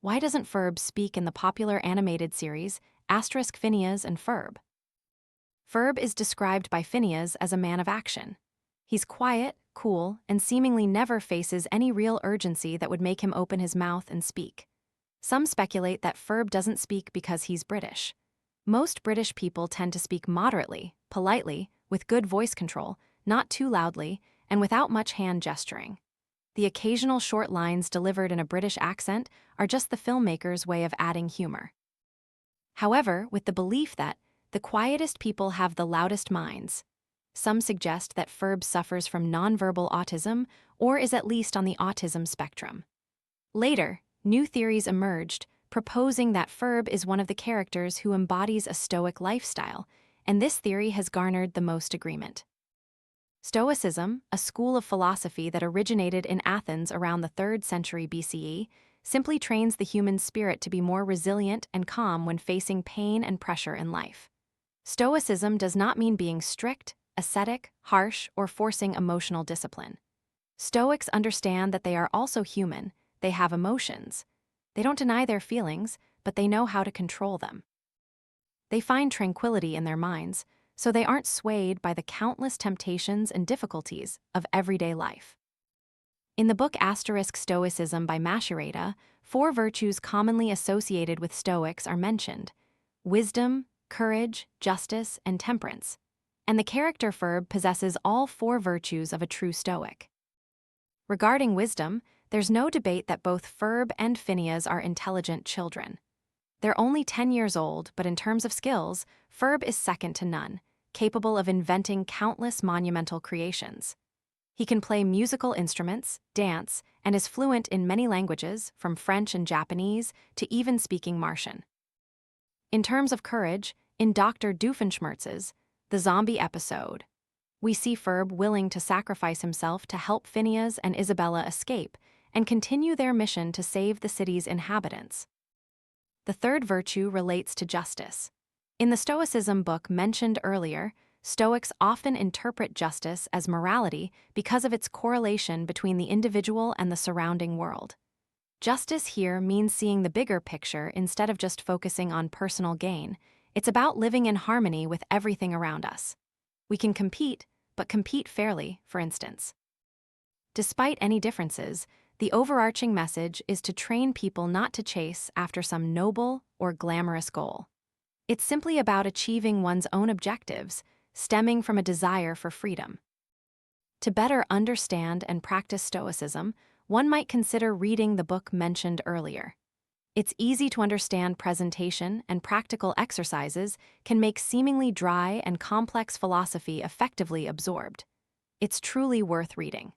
Why doesn't Ferb speak in the popular animated series Phineas and Ferb? Ferb is described by Phineas as a man of action. He's quiet, cool, and seemingly never faces any real urgency that would make him open his mouth and speak. Some speculate that Ferb doesn't speak because he's British. Most British people tend to speak moderately, politely, with good voice control, not too loudly, and without much hand gesturing. The occasional short lines delivered in a British accent are just the filmmaker's way of adding humor. However, with the belief that the quietest people have the loudest minds, some suggest that Ferb suffers from nonverbal autism or is at least on the autism spectrum. Later, new theories emerged proposing that Ferb is one of the characters who embodies a Stoic lifestyle, and this theory has garnered the most agreement. Stoicism, a school of philosophy that originated in Athens around the 3rd century BCE, simply trains the human spirit to be more resilient and calm when facing pain and pressure in life. Stoicism does not mean being strict, ascetic, harsh, or forcing emotional discipline. Stoics understand that they are also human, they have emotions. They don't deny their feelings, but they know how to control them. They find tranquility in their minds, so they aren't swayed by the countless temptations and difficulties of everyday life. In the book Stoicism by Macerata, 4 virtues commonly associated with Stoics are mentioned: wisdom, courage, justice, and temperance. And the character Ferb possesses all 4 virtues of a true Stoic. Regarding wisdom, there's no debate that both Ferb and Phineas are intelligent children. They're only 10 years old, but in terms of skills, Ferb is second to none, capable of inventing countless monumental creations. He can play musical instruments, dance, and is fluent in many languages, from French and Japanese to even speaking Martian. In terms of courage, in Dr. Doofenshmirtz's The Zombie Episode, we see Ferb willing to sacrifice himself to help Phineas and Isabella escape and continue their mission to save the city's inhabitants. The 3rd virtue relates to justice. In the Stoicism book mentioned earlier, Stoics often interpret justice as morality because of its correlation between the individual and the surrounding world. Justice here means seeing the bigger picture instead of just focusing on personal gain. It's about living in harmony with everything around us. We can compete, but compete fairly, for instance. Despite any differences, the overarching message is to train people not to chase after some noble or glamorous goal. It's simply about achieving one's own objectives, stemming from a desire for freedom. To better understand and practice Stoicism, one might consider reading the book mentioned earlier. Its easy-to-understand presentation and practical exercises can make seemingly dry and complex philosophy effectively absorbed. It's truly worth reading.